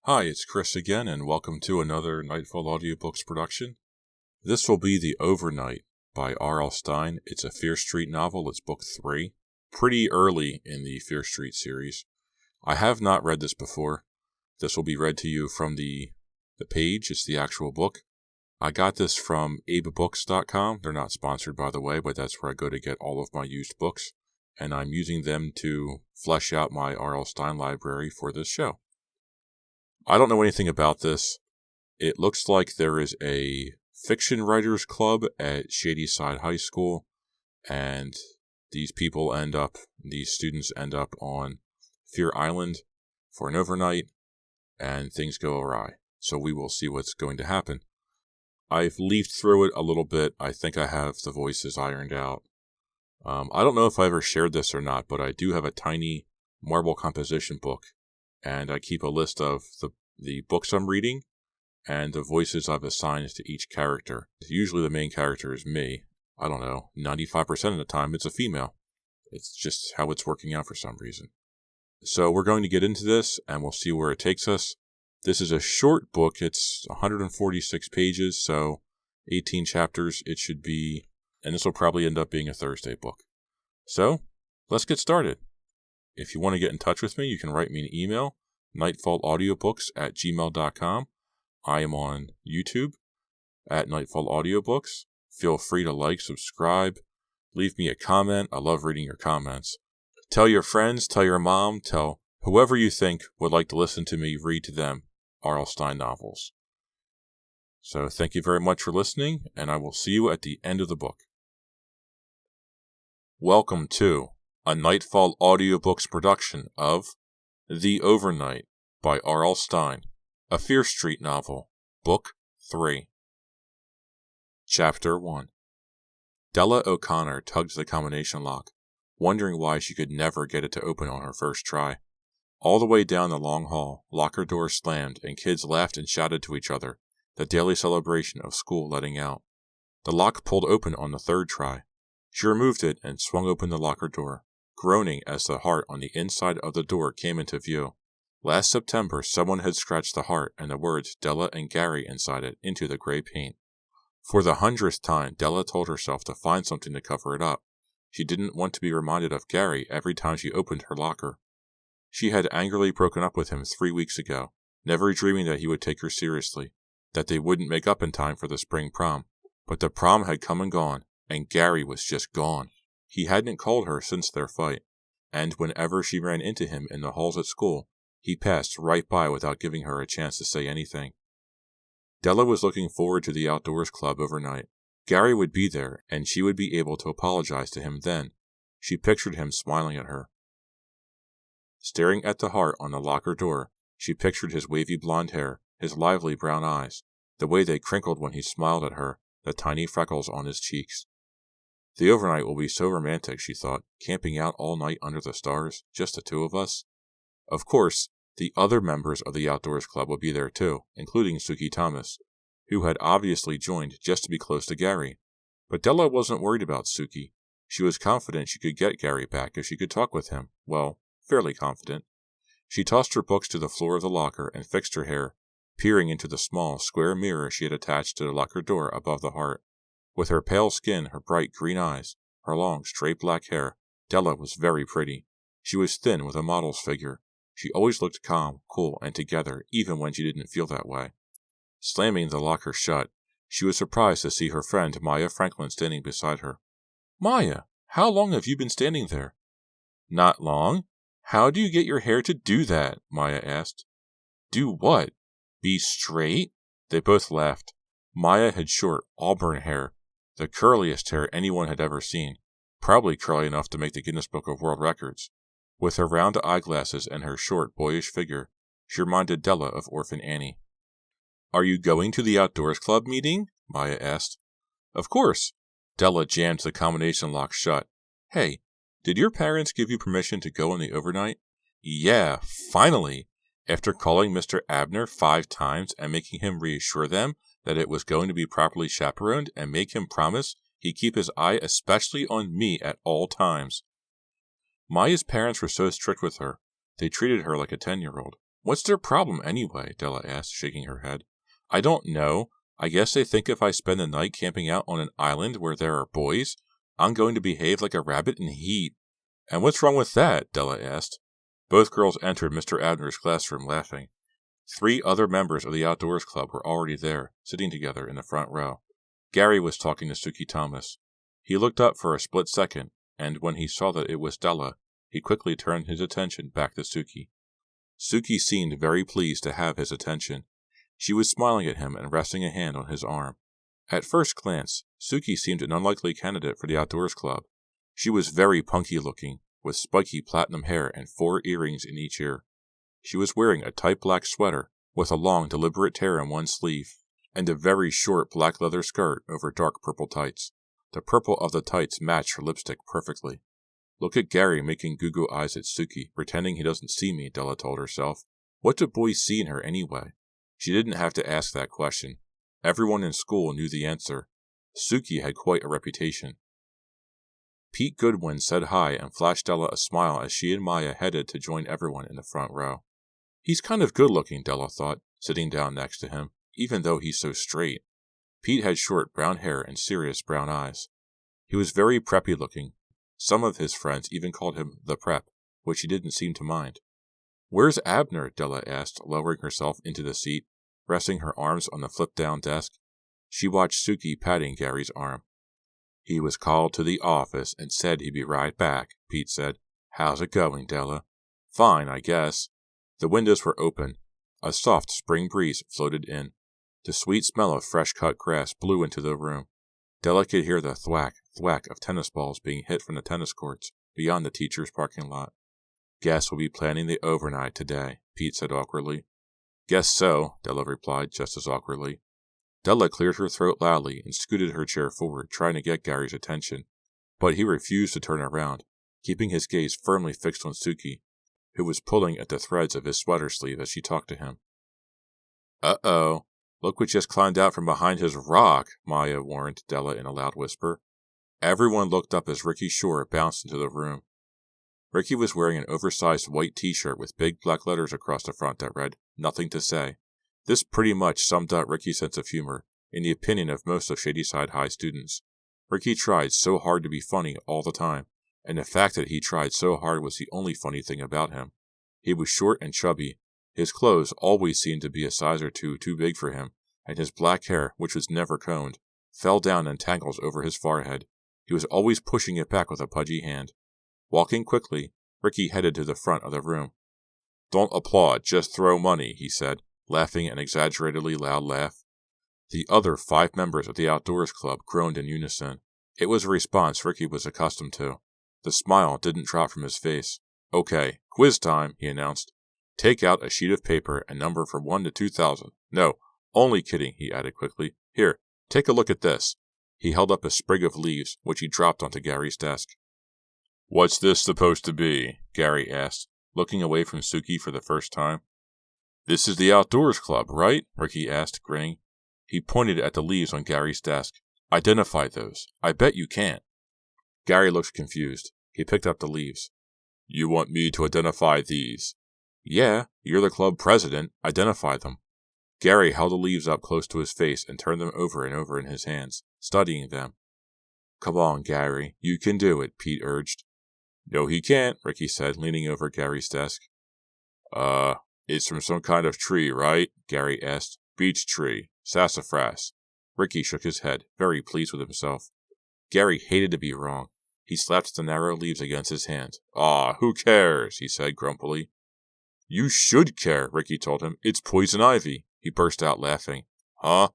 Hi, it's Chris again, and welcome to another Nightfall Audiobooks production. This will be The Overnight by R.L. Stine. It's a Fear Street novel. It's book 3, pretty early in the Fear Street series. I have not read this before. This will be read to you from the page. It's the actual book. I got this from abebooks.com. They're not sponsored, by the way, but that's where I go to get all of my used books, and I'm using them to flesh out my R.L. Stine library for this show. I don't know anything about this. It looks like there is a fiction writers club at Shadyside High School, and these students end up on Fear Island for an overnight, and things go awry. So we will see what's going to happen. I've leafed through it a little bit. I think I have the voices ironed out. I don't know if I ever shared this or not, but I do have a tiny marble composition book, and I keep a list of the books I'm reading and the voices I've assigned to each character. Usually the main character is me. I don't know, 95% of the time it's a female. It's just how it's working out for some reason. So we're going to get into this, and we'll see where it takes us. This is a short book. It's 146 pages, so 18 chapters it should be, and this will probably end up being a Thursday book. So, let's get started. If you want to get in touch with me, you can write me an email, nightfallaudiobooks@gmail.com. I am on YouTube at Nightfall Audiobooks. Feel free to like, subscribe, leave me a comment. I love reading your comments. Tell your friends, tell your mom, tell whoever you think would like to listen to me read to them R.L. Stine novels. So thank you very much for listening, and I will see you at the end of the book. Welcome to a Nightfall Audiobooks production of The Overnight by R.L. Stine, a Fear Street novel, Book 3. Chapter 1. Della O'Connor tugged the combination lock, wondering why she could never get it to open on her first try. All the way down the long hall, locker doors slammed and kids laughed and shouted to each other, the daily celebration of school letting out. The lock pulled open on the third try. She removed it and swung open the locker door, groaning as the heart on the inside of the door came into view. Last September, someone had scratched the heart and the words Della and Gary inside it into the gray paint. For the 100th time, Della told herself to find something to cover it up. She didn't want to be reminded of Gary every time she opened her locker. She had angrily broken up with him 3 weeks ago, never dreaming that he would take her seriously, that they wouldn't make up in time for the spring prom. But the prom had come and gone, and Gary was just gone. He hadn't called her since their fight, and whenever she ran into him in the halls at school, he passed right by without giving her a chance to say anything. Della was looking forward to the outdoors club overnight. Gary would be there, and she would be able to apologize to him then. She pictured him smiling at her. Staring at the heart on the locker door, she pictured his wavy blonde hair, his lively brown eyes, the way they crinkled when he smiled at her, the tiny freckles on his cheeks. The overnight will be so romantic, she thought, camping out all night under the stars, just the two of us. Of course, the other members of the outdoors club would be there too, including Suki Thomas, who had obviously joined just to be close to Gary. But Della wasn't worried about Suki. She was confident she could get Gary back if she could talk with him. Well, fairly confident. She tossed her books to the floor of the locker and fixed her hair, peering into the small, square mirror she had attached to the locker door above the heart. With her pale skin, her bright green eyes, her long, straight black hair, Della was very pretty. She was thin with a model's figure. She always looked calm, cool, and together, even when she didn't feel that way. Slamming the locker shut, she was surprised to see her friend Maya Franklin standing beside her. "Maya, how long have you been standing there?" "Not long. How do you get your hair to do that?" Maya asked. "Do what? Be straight?" They both laughed. Maya had short, auburn hair, the curliest hair anyone had ever seen, probably curly enough to make the Guinness Book of World Records. With her round eyeglasses and her short, boyish figure, she reminded Della of Orphan Annie. "Are you going to the outdoors club meeting?" Maya asked. "Of course." Della jammed the combination lock shut. "Hey, did your parents give you permission to go on the overnight?" "Yeah, finally! After calling Mr. Abner 5 times and making him reassure them that it was going to be properly chaperoned and make him promise he'd keep his eye especially on me at all times." Maya's parents were so strict with her, they treated her like a 10-year-old. What's their problem anyway? Della asked, shaking her head. I don't know. I guess they think if I spend the night camping out on an island where there are boys, I'm going to behave like a rabbit in heat. And what's wrong with that? Della asked. Both girls entered Mr. Abner's classroom laughing. 3 other members of the Outdoors Club were already there, sitting together in the front row. Gary was talking to Suki Thomas. He looked up for a split second, and when he saw that it was Della, he quickly turned his attention back to Suki. Suki seemed very pleased to have his attention. She was smiling at him and resting a hand on his arm. At first glance, Suki seemed an unlikely candidate for the Outdoors Club. She was very punky looking, with spiky platinum hair and 4 earrings in each ear. She was wearing a tight black sweater with a long, deliberate tear in one sleeve, and a very short black leather skirt over dark purple tights. The purple of the tights matched her lipstick perfectly. Look at Gary making goo-goo eyes at Suki, pretending he doesn't see me, Della told herself. What do boys see in her anyway? She didn't have to ask that question. Everyone in school knew the answer. Suki had quite a reputation. Pete Goodwin said hi and flashed Della a smile as she and Maya headed to join everyone in the front row. He's kind of good-looking, Della thought, sitting down next to him, even though he's so straight. Pete had short brown hair and serious brown eyes. He was very preppy-looking. Some of his friends even called him the Prep, which he didn't seem to mind. Where's Abner? Della asked, lowering herself into the seat, resting her arms on the flip-down desk. She watched Suki patting Gary's arm. He was called to the office and said he'd be right back, Pete said. How's it going, Della? Fine, I guess. The windows were open. A soft spring breeze floated in. The sweet smell of fresh-cut grass blew into the room. Della could hear the thwack, thwack of tennis balls being hit from the tennis courts beyond the teacher's parking lot. Guess we'll be planning the overnight today, Pete said awkwardly. Guess so, Della replied just as awkwardly. Della cleared her throat loudly and scooted her chair forward, trying to get Gary's attention. But he refused to turn around, keeping his gaze firmly fixed on Suki, who was pulling at the threads of his sweater sleeve as she talked to him. Uh-oh. Look what just climbed out from behind his rock, Maya warned Della in a loud whisper. Everyone looked up as Ricky Shore bounced into the room. Ricky was wearing an oversized white t-shirt with big black letters across the front that read, "Nothing to say." This pretty much summed up Ricky's sense of humor, in the opinion of most of Shadyside High students. Ricky tried so hard to be funny all the time, and the fact that he tried so hard was the only funny thing about him. He was short and chubby. His clothes always seemed to be a size or two too big for him, and his black hair, which was never combed, fell down in tangles over his forehead. He was always pushing it back with a pudgy hand. Walking quickly, Ricky headed to the front of the room. Don't applaud, just throw money, he said, laughing an exaggeratedly loud laugh. The other 5 members of the Outdoors Club groaned in unison. It was a response Ricky was accustomed to. The smile didn't drop from his face. Okay, quiz time, he announced. Take out a sheet of paper and number from 1 to 2,000. No, only kidding, he added quickly. Here, take a look at this. He held up a sprig of leaves, which he dropped onto Gary's desk. What's this supposed to be? Gary asked, looking away from Suki for the first time. This is the Outdoors Club, right? Ricky asked, grinning. He pointed at the leaves on Gary's desk. Identify those. I bet you can't. Gary looked confused. He picked up the leaves. You want me to identify these? Yeah, you're the club president. Identify them. Gary held the leaves up close to his face and turned them over and over in his hands, studying them. Come on, Gary. You can do it, Pete urged. No, he can't, Ricky said, leaning over Gary's desk. It's from some kind of tree, right? Gary asked. Beech tree. Sassafras. Ricky shook his head, very pleased with himself. Gary hated to be wrong. He slapped the narrow leaves against his hand. Aw, who cares? He said grumpily. You should care, Ricky told him. It's poison ivy. He burst out laughing. Huh?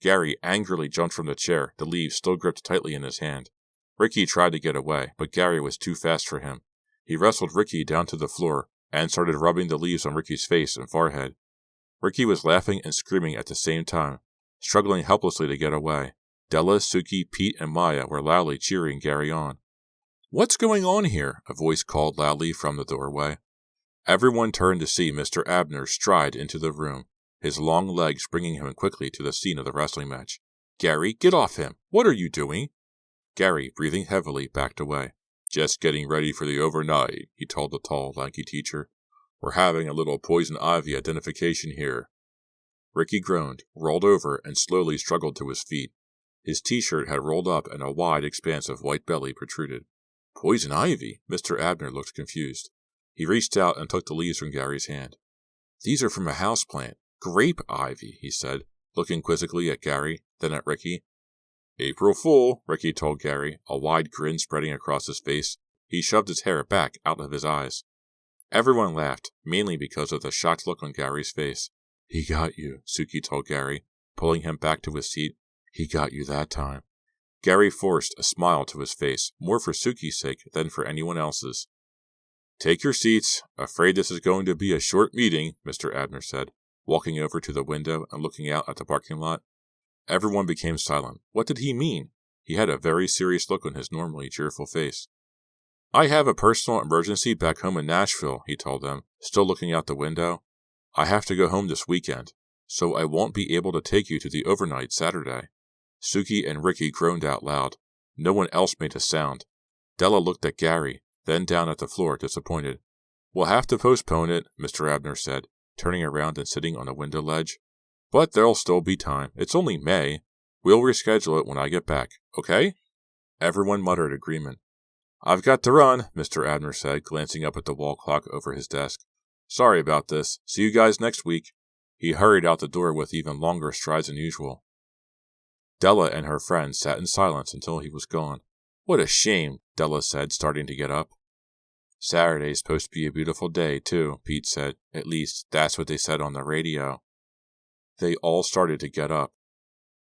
Gary angrily jumped from the chair, the leaves still gripped tightly in his hand. Ricky tried to get away, but Gary was too fast for him. He wrestled Ricky down to the floor and started rubbing the leaves on Ricky's face and forehead. Ricky was laughing and screaming at the same time, struggling helplessly to get away. Della, Suki, Pete, and Maya were loudly cheering Gary on. What's going on here? A voice called loudly from the doorway. Everyone turned to see Mr. Abner stride into the room, his long legs bringing him quickly to the scene of the wrestling match. Gary, get off him! What are you doing? Gary, breathing heavily, backed away. Just getting ready for the overnight, he told the tall, lanky teacher. We're having a little poison ivy identification here. Ricky groaned, rolled over, and slowly struggled to his feet. His t-shirt had rolled up and a wide expanse of white belly protruded. Poison ivy? Mr. Abner looked confused. He reached out and took the leaves from Gary's hand. These are from a houseplant. Grape ivy, he said, looking quizzically at Gary, then at Ricky. April Fool, Ricky told Gary, a wide grin spreading across his face. He shoved his hair back out of his eyes. Everyone laughed, mainly because of the shocked look on Gary's face. He got you, Suki told Gary, pulling him back to his seat. He got you that time. Gary forced a smile to his face, more for Suki's sake than for anyone else's. Take your seats. Afraid this is going to be a short meeting, Mr. Abner said, walking over to the window and looking out at the parking lot. Everyone became silent. What did he mean? He had a very serious look on his normally cheerful face. I have a personal emergency back home in Nashville, he told them, still looking out the window. I have to go home this weekend, so I won't be able to take you to the overnight Saturday. Suki and Ricky groaned out loud. No one else made a sound. Della looked at Gary, then down at the floor, disappointed. We'll have to postpone it, Mr. Abner said, turning around and sitting on a window ledge. But there'll still be time. It's only May. We'll reschedule it when I get back, okay? Everyone muttered agreement. I've got to run, Mr. Abner said, glancing up at the wall clock over his desk. Sorry about this. See you guys next week. He hurried out the door with even longer strides than usual. Della and her friend sat in silence until he was gone. What a shame, Della said, starting to get up. Saturday's supposed to be a beautiful day, too, Pete said. At least, that's what they said on the radio. They all started to get up.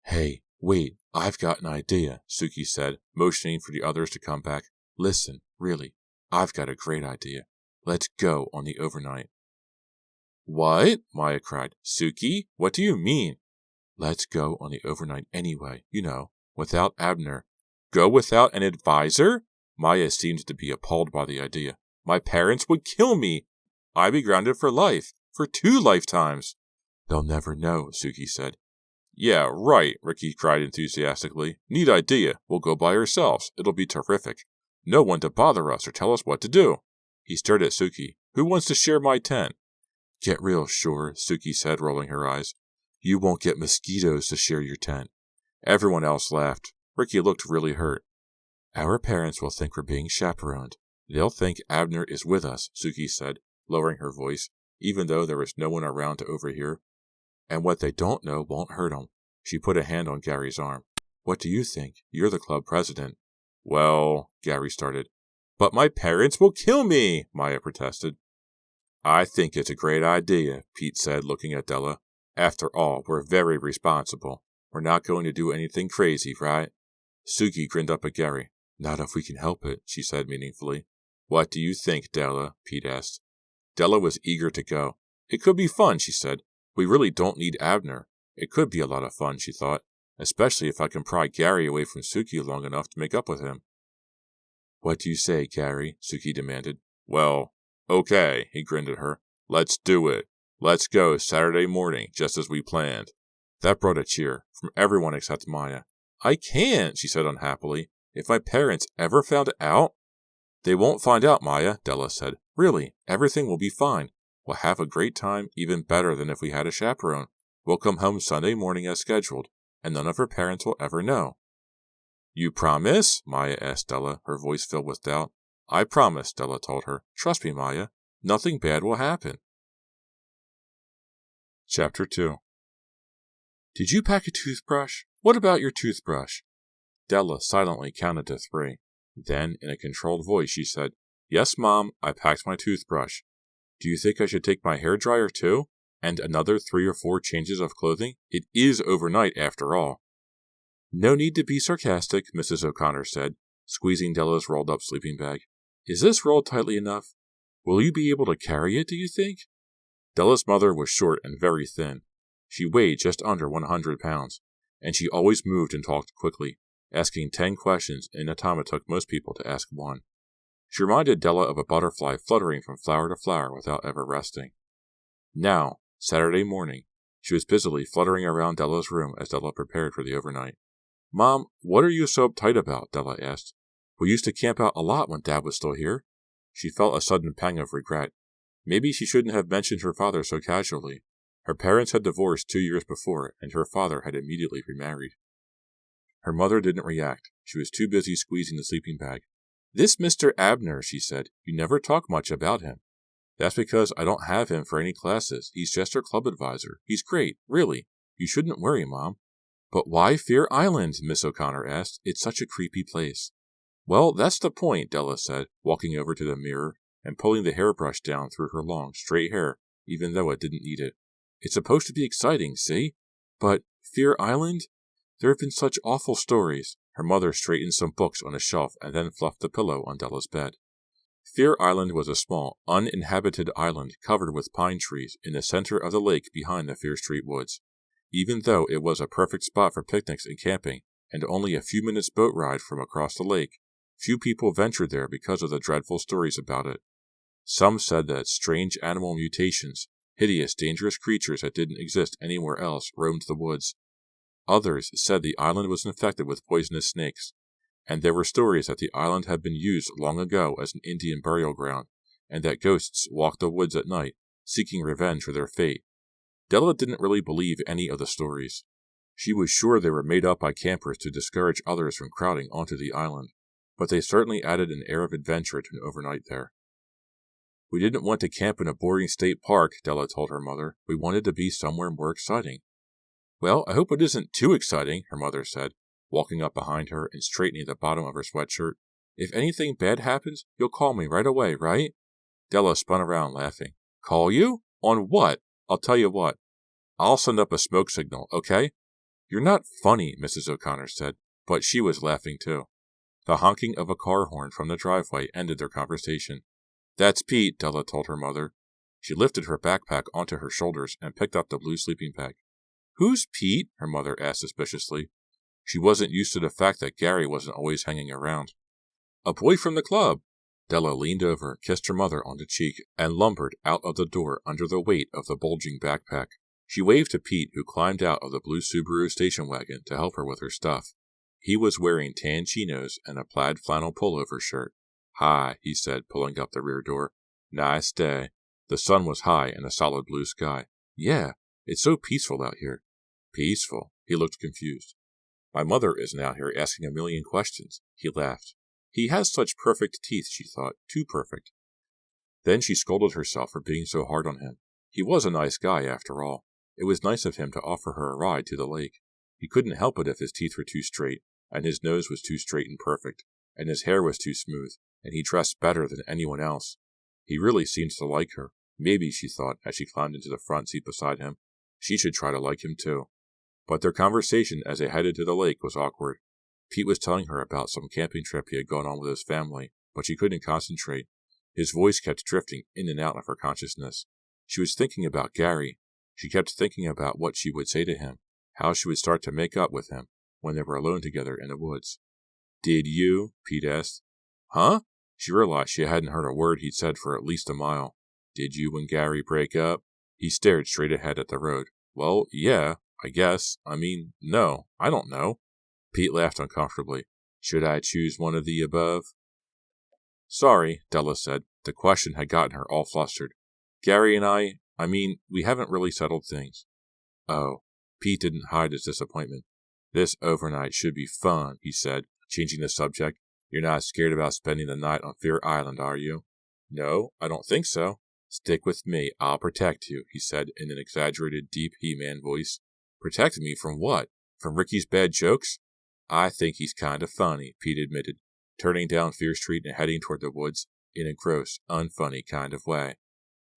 Hey, wait, I've got an idea, Suki said, motioning for the others to come back. Listen, really, I've got a great idea. Let's go on the overnight. What? Maya cried. Suki, what do you mean? Let's go on the overnight anyway, without Abner. Go without an advisor? Maya seemed to be appalled by the idea. My parents would kill me. I'd be grounded for life, for 2 lifetimes. They'll never know, Suki said. Yeah, right, Ricky cried enthusiastically. Neat idea. We'll go by ourselves. It'll be terrific. No one to bother us or tell us what to do. He stared at Suki. Who wants to share my tent? Get real sure, Suki said, rolling her eyes. You won't get mosquitoes to share your tent. Everyone else laughed. Ricky looked really hurt. Our parents will think we're being chaperoned. They'll think Abner is with us, Suki said, lowering her voice, even though there was no one around to overhear. And what they don't know won't hurt them. She put a hand on Gary's arm. What do you think? You're the club president. Well, Gary started. But my parents will kill me, Maya protested. I think it's a great idea, Pete said, looking at Della. After all, we're very responsible. We're not going to do anything crazy, right? Suki grinned up at Gary. Not if we can help it, she said meaningfully. What do you think, Della? Pete asked. Della was eager to go. It could be fun, she said. We really don't need Abner. It could be a lot of fun, she thought, especially if I can pry Gary away from Suki long enough to make up with him. What do you say, Gary? Suki demanded. Well, okay, he grinned at her. Let's do it. Let's go Saturday morning, just as we planned. That brought a cheer, from everyone except Maya. I can't, she said unhappily. If my parents ever found out? They won't find out, Maya, Della said. Really, everything will be fine. We'll have a great time, even better than if we had a chaperone. We'll come home Sunday morning as scheduled, and none of her parents will ever know. You promise? Maya asked Della, her voice filled with doubt. I promise, Della told her. Trust me, Maya. Nothing bad will happen. Chapter 2. Did you pack a toothbrush? What about your toothbrush? Della silently counted to 3. Then, in a controlled voice, she said, Yes, Mom, I packed my toothbrush. Do you think I should take my hairdryer too? And another 3 or 4 changes of clothing? It is overnight, after all. No need to be sarcastic, Mrs. O'Connor said, squeezing Della's rolled-up sleeping bag. Is this rolled tightly enough? Will you be able to carry it, do you think? Della's mother was short and very thin. She weighed just under 100 pounds, and she always moved and talked quickly, asking 10 questions in a time it took most people to ask 1. She reminded Della of a butterfly fluttering from flower to flower without ever resting. Now, Saturday morning, she was busily fluttering around Della's room as Della prepared for the overnight. Mom, what are you so uptight about? Della asked. We used to camp out a lot when Dad was still here. She felt a sudden pang of regret. Maybe she shouldn't have mentioned her father so casually. Her parents had divorced 2 years before, and her father had immediately remarried. Her mother didn't react. She was too busy squeezing the sleeping bag. "This Mr. Abner," she said, "you never talk much about him." "That's because I don't have him for any classes. He's just our club advisor. He's great, really. You shouldn't worry, Mom." "But why Fear Island?" Miss O'Connor asked. "It's such a creepy place." "Well, that's the point," Della said, walking over to the mirror and pulling the hairbrush down through her long, straight hair, even though it didn't need it. "It's supposed to be exciting, see? But Fear Island? There have been such awful stories." Her mother straightened some books on a shelf and then fluffed the pillow on Della's bed. Fear Island was a small, uninhabited island covered with pine trees in the center of the lake behind the Fear Street woods. Even though it was a perfect spot for picnics and camping, and only a few minutes' boat ride from across the lake, few people ventured there because of the dreadful stories about it. Some said that strange animal mutations, hideous, dangerous creatures that didn't exist anywhere else, roamed the woods. Others said the island was infected with poisonous snakes, and there were stories that the island had been used long ago as an Indian burial ground, and that ghosts walked the woods at night, seeking revenge for their fate. Della didn't really believe any of the stories. She was sure they were made up by campers to discourage others from crowding onto the island, but they certainly added an air of adventure to an overnight there. "We didn't want to camp in a boring state park," Della told her mother. "We wanted to be somewhere more exciting." "Well, I hope it isn't too exciting," her mother said, walking up behind her and straightening the bottom of her sweatshirt. "If anything bad happens, you'll call me right away, right?" Della spun around, laughing. "Call you? On what? I'll tell you what. I'll send up a smoke signal, okay?" "You're not funny," Mrs. O'Connor said, but she was laughing too. The honking of a car horn from the driveway ended their conversation. "That's Pete," Della told her mother. She lifted her backpack onto her shoulders and picked up the blue sleeping bag. "Who's Pete?" her mother asked suspiciously. She wasn't used to the fact that Gary wasn't always hanging around. "A boy from the club." Della leaned over, kissed her mother on the cheek, and lumbered out of the door under the weight of the bulging backpack. She waved to Pete, who climbed out of the blue Subaru station wagon to help her with her stuff. He was wearing tan chinos and a plaid flannel pullover shirt. "Hi," he said, pulling up the rear door. "Nice day." The sun was high in a solid blue sky. "Yeah, it's so peaceful out here." "Peaceful?" He looked confused. "My mother isn't out here asking a million questions." He laughed. He has such perfect teeth, she thought, too perfect. Then she scolded herself for being so hard on him. He was a nice guy, after all. It was nice of him to offer her a ride to the lake. He couldn't help it if his teeth were too straight, and his nose was too straight and perfect, and his hair was too smooth, and he dressed better than anyone else. He really seemed to like her. Maybe, she thought, as she climbed into the front seat beside him, she should try to like him too. But their conversation as they headed to the lake was awkward. Pete was telling her about some camping trip he had gone on with his family, but she couldn't concentrate. His voice kept drifting in and out of her consciousness. She was thinking about Gary. She kept thinking about what she would say to him, how she would start to make up with him when they were alone together in the woods. "Did you?" Pete asked. "Huh?" She realized she hadn't heard a word he'd said for at least a mile. "Did you and Gary break up?" He stared straight ahead at the road. "Well, yeah, I guess. No, I don't know." Pete laughed uncomfortably. "Should I choose one of the above?" "Sorry," Della said. The question had gotten her all flustered. "Gary and we haven't really settled things." "Oh." Pete didn't hide his disappointment. "This overnight should be fun," he said, changing the subject. "You're not scared about spending the night on Fear Island, are you?" "No, I don't think so." "Stick with me. I'll protect you," he said in an exaggerated, deep He-Man voice. "Protect me from what? From Ricky's bad jokes?" "I think he's kind of funny," Pete admitted, turning down Fear Street and heading toward the woods in a gross, unfunny kind of way.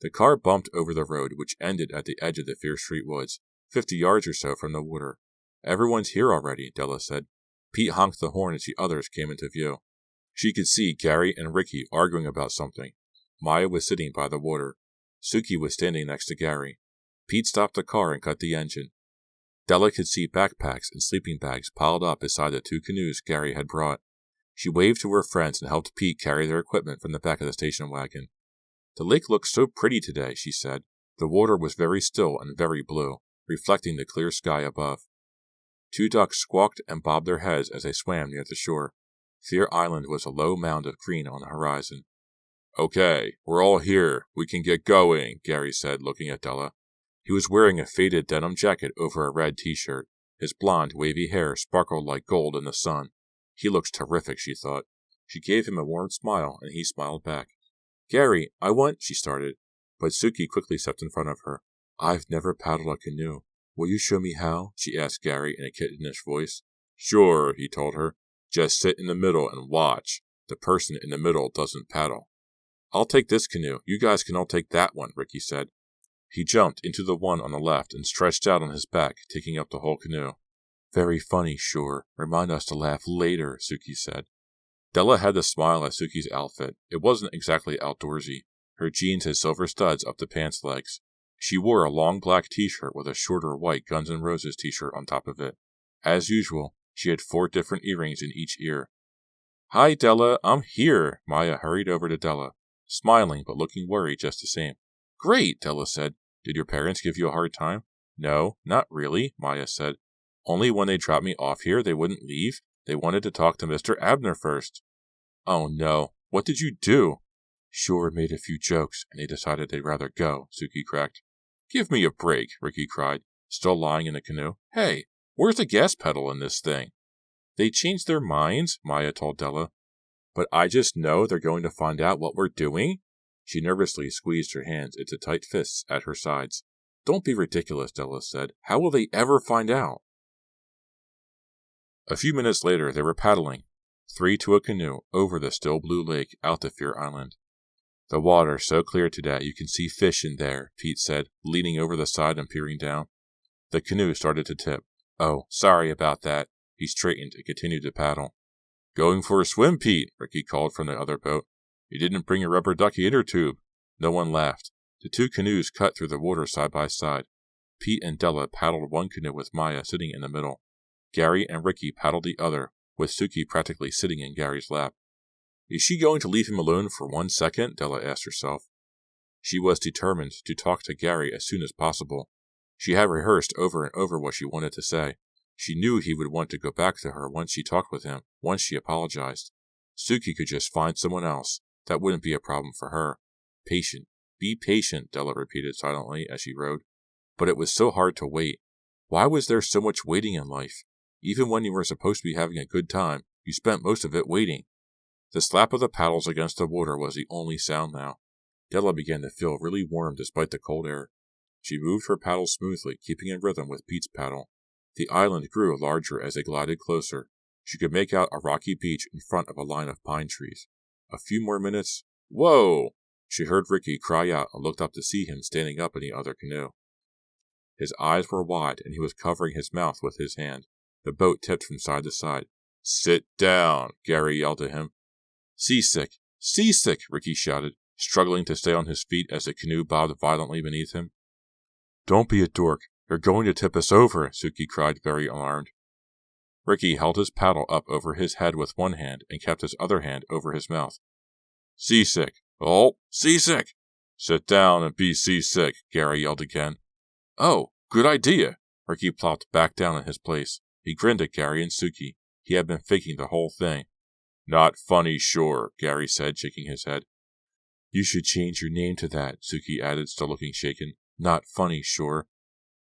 The car bumped over the road, which ended at the edge of the Fear Street woods, 50 yards or so from the water. "Everyone's here already," Della said. Pete honked the horn as the others came into view. She could see Gary and Ricky arguing about something. Maya was sitting by the water. Suki was standing next to Gary. Pete stopped the car and cut the engine. Della could see backpacks and sleeping bags piled up beside the 2 canoes Gary had brought. She waved to her friends and helped Pete carry their equipment from the back of the station wagon. "The lake looks so pretty today," she said. The water was very still and very blue, reflecting the clear sky above. 2 ducks squawked and bobbed their heads as they swam near the shore. Fear Island was a low mound of green on the horizon. Okay, we're all here. We can get going, Gary said, looking at Della. He was wearing a faded denim jacket over a red t-shirt. His blonde, wavy hair sparkled like gold in the sun. He looks terrific, she thought. She gave him a warm smile, and he smiled back. Gary, she started, but Suki quickly stepped in front of her. I've never paddled a canoe. Will you show me how? She asked Gary in a kittenish voice. Sure, he told her. Just sit in the middle and watch. The person in the middle doesn't paddle. I'll take this canoe. You guys can all take that one, Ricky said. He jumped into the one on the left and stretched out on his back, taking up the whole canoe. Very funny, sure. Remind us to laugh later, Suki said. Della had to smile at Suki's outfit. It wasn't exactly outdoorsy. Her jeans had silver studs up the pants legs. She wore a long black t-shirt with a shorter white Guns N' Roses t-shirt on top of it. As usual, she had 4 different earrings in each ear. Hi, Della, I'm here. Maya hurried over to Della, smiling but looking worried just the same. Great, Della said. Did your parents give you a hard time? No, not really, Maya said. Only when they dropped me off here they wouldn't leave. They wanted to talk to Mr. Abner first. Oh no, what did you do? Sure made a few jokes, and they decided they'd rather go, Suki cracked. Give me a break, Ricky cried, still lying in the canoe. Hey, where's the gas pedal in this thing? They changed their minds, Maya told Della. But I just know they're going to find out what we're doing? She nervously squeezed her hands into tight fists at her sides. Don't be ridiculous, Della said. How will they ever find out? A few minutes later, they were paddling, 3 to a canoe, over the still blue lake out to Fear Island. The water so clear today you can see fish in there, Pete said, leaning over the side and peering down. The canoe started to tip. Oh, sorry about that. He straightened and continued to paddle. Going for a swim, Pete, Ricky called from the other boat. You didn't bring a rubber ducky inner tube. No one laughed. The 2 canoes cut through the water side by side. Pete and Della paddled one canoe with Maya sitting in the middle. Gary and Ricky paddled the other, with Suki practically sitting in Gary's lap. Is she going to leave him alone for 1 second? Della asked herself. She was determined to talk to Gary as soon as possible. She had rehearsed over and over what she wanted to say. She knew he would want to go back to her once she talked with him, once she apologized. Suki could just find someone else. That wouldn't be a problem for her. Patient. Be patient, Della repeated silently as she rowed. But it was so hard to wait. Why was there so much waiting in life? Even when you were supposed to be having a good time, you spent most of it waiting. The slap of the paddles against the water was the only sound now. Della began to feel really warm despite the cold air. She moved her paddle smoothly, keeping in rhythm with Pete's paddle. The island grew larger as they glided closer. She could make out a rocky beach in front of a line of pine trees. A few more minutes. Whoa! She heard Ricky cry out and looked up to see him standing up in the other canoe. His eyes were wide and he was covering his mouth with his hand. The boat tipped from side to side. Sit down, Gary yelled at him. Seasick! Seasick! Ricky shouted, struggling to stay on his feet as the canoe bobbed violently beneath him. Don't be a dork. You're going to tip us over, Suki cried, very alarmed. Ricky held his paddle up over his head with one hand and kept his other hand over his mouth. Seasick! Oh, seasick! Sit down and be seasick, Gary yelled again. Oh, good idea! Ricky plopped back down in his place. He grinned at Gary and Suki. He had been faking the whole thing. Not funny, sure, Gary said, shaking his head. You should change your name to that, Suki added, still looking shaken. Not funny, sure.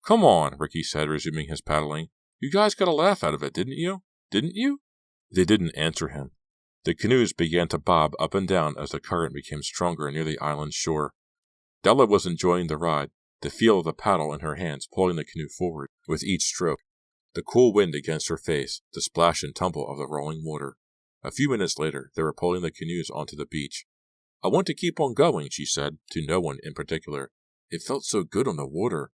Come on, Ricky said, resuming his paddling. You guys got a laugh out of it, didn't you? Didn't you? They didn't answer him. The canoes began to bob up and down as the current became stronger near the island's shore. Della was enjoying the ride, the feel of the paddle in her hands pulling the canoe forward with each stroke, the cool wind against her face, the splash and tumble of the rolling water. A few minutes later, they were pulling the canoes onto the beach. I want to keep on going, she said, to no one in particular. It felt so good on the water.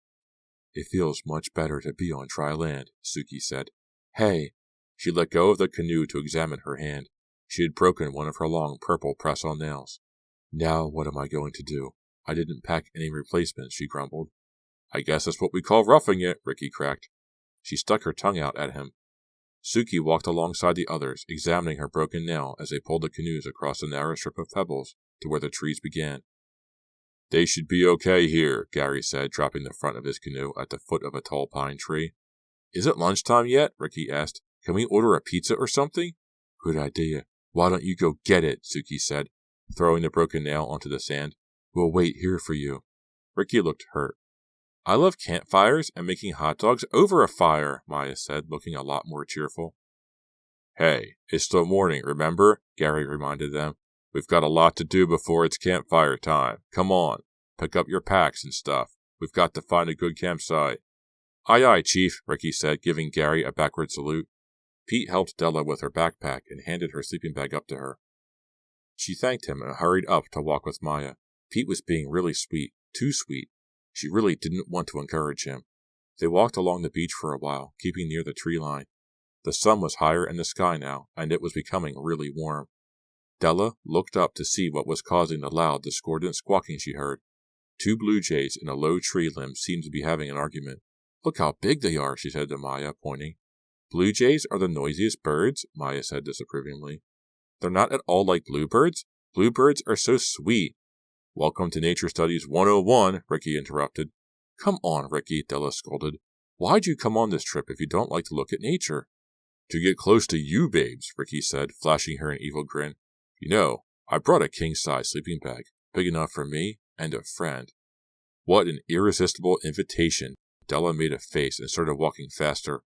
It feels much better to be on dry land, Suki said. Hey! She let go of the canoe to examine her hand. She had broken one of her long purple press-on nails. Now what am I going to do? I didn't pack any replacements, she grumbled. I guess that's what we call roughing it, Ricky cracked. She stuck her tongue out at him. Suki walked alongside the others, examining her broken nail as they pulled the canoes across the narrow strip of pebbles to where the trees began. They should be okay here, Gary said, dropping the front of his canoe at the foot of a tall pine tree. Is it lunchtime yet? Ricky asked. Can we order a pizza or something? Good idea. Why don't you go get it? Suki said. throwing the broken nail onto the sand. We'll wait here for you. Ricky looked hurt. I love campfires and making hot dogs over a fire, Maya said, looking a lot more cheerful. Hey, it's still morning, remember? Gary reminded them. We've got a lot to do before it's campfire time. Come on, pick up your packs and stuff. We've got to find a good campsite. Aye, aye, Chief, Ricky said, giving Gary a backward salute. Pete helped Della with her backpack and handed her sleeping bag up to her. She thanked him and hurried up to walk with Maya. Pete was being really sweet, too sweet. She really didn't want to encourage him. They walked along the beach for a while, keeping near the tree line. The sun was higher in the sky now, and it was becoming really warm. Della looked up to see what was causing the loud, discordant squawking she heard. 2 blue jays in a low tree limb seemed to be having an argument. Look how big they are, she said to Maya, pointing. Blue jays are the noisiest birds, Maya said disapprovingly. They're not at all like bluebirds. Bluebirds are so sweet. Welcome to Nature Studies 101, Ricky interrupted. Come on, Ricky, Della scolded. Why'd you come on this trip if you don't like to look at nature? To get close to you, babes, Ricky said, flashing her an evil grin. You know, I brought a king-size sleeping bag, big enough for me and a friend. What an irresistible invitation. Della made a face and started walking faster.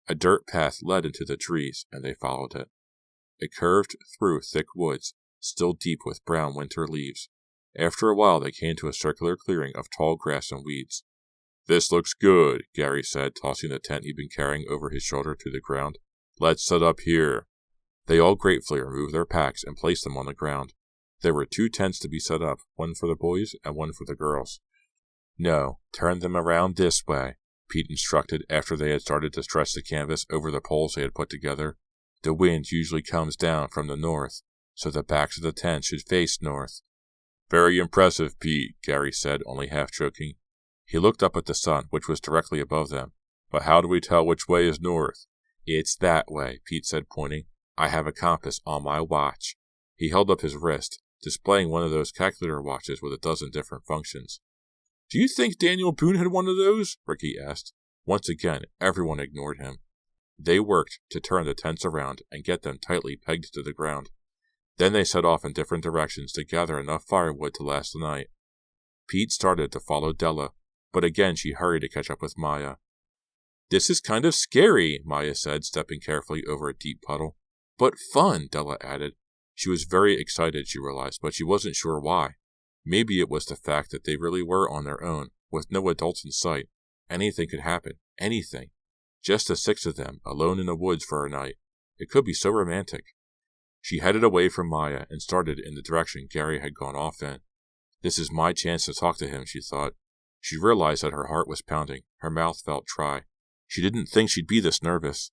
A dirt path led into the trees, and they followed it. It curved through thick woods, still deep with brown winter leaves. After a while, they came to a circular clearing of tall grass and weeds. This looks good, Gary said, tossing the tent he'd been carrying over his shoulder to the ground. Let's set up here. They all gratefully removed their packs and placed them on the ground. There were 2 tents to be set up, one for the boys and one for the girls. No, turn them around this way, Pete instructed after they had started to stretch the canvas over the poles they had put together. The wind usually comes down from the north, so the backs of the tents should face north. Very impressive, Pete, Gary said, only half joking. He looked up at the sun, which was directly above them. But how do we tell which way is north? It's that way, Pete said, pointing. I have a compass on my watch. He held up his wrist, displaying one of those calculator watches with a dozen different functions. Do you think Daniel Boone had one of those? Ricky asked. Once again, everyone ignored him. They worked to turn the tents around and get them tightly pegged to the ground. Then they set off in different directions to gather enough firewood to last the night. Pete started to follow Della, but again she hurried to catch up with Maya. This is kind of scary, Maya said, stepping carefully over a deep puddle. But fun, Della added. She was very excited, she realized, but she wasn't sure why. Maybe it was the fact that they really were on their own, with no adults in sight. Anything could happen. Anything. Just the 6 of them, alone in the woods for a night. It could be so romantic. She headed away from Maya and started in the direction Gary had gone off in. This is my chance to talk to him, she thought. She realized that her heart was pounding. Her mouth felt dry. She didn't think she'd be this nervous.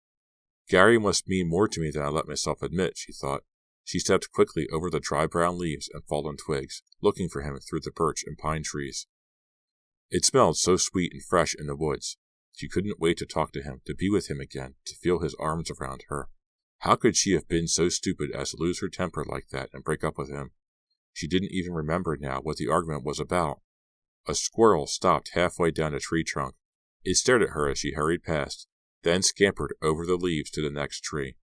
Gary must mean more to me than I let myself admit, she thought. She stepped quickly over the dry brown leaves and fallen twigs, looking for him through the birch and pine trees. It smelled so sweet and fresh in the woods. She couldn't wait to talk to him, to be with him again, to feel his arms around her. How could she have been so stupid as to lose her temper like that and break up with him? She didn't even remember now what the argument was about. A squirrel stopped halfway down a tree trunk. It stared at her as she hurried past, then scampered over the leaves to the next tree.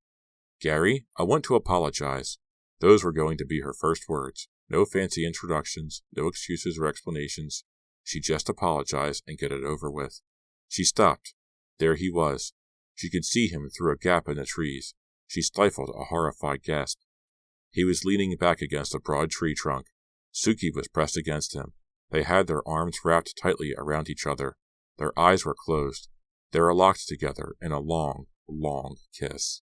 Gary, I want to apologize. Those were going to be her first words. No fancy introductions, no excuses or explanations. She just apologized and get it over with. She stopped. There he was. She could see him through a gap in the trees. She stifled a horrified gasp. He was leaning back against a broad tree trunk. Suki was pressed against him. They had their arms wrapped tightly around each other. Their eyes were closed. They were locked together in a long, long kiss.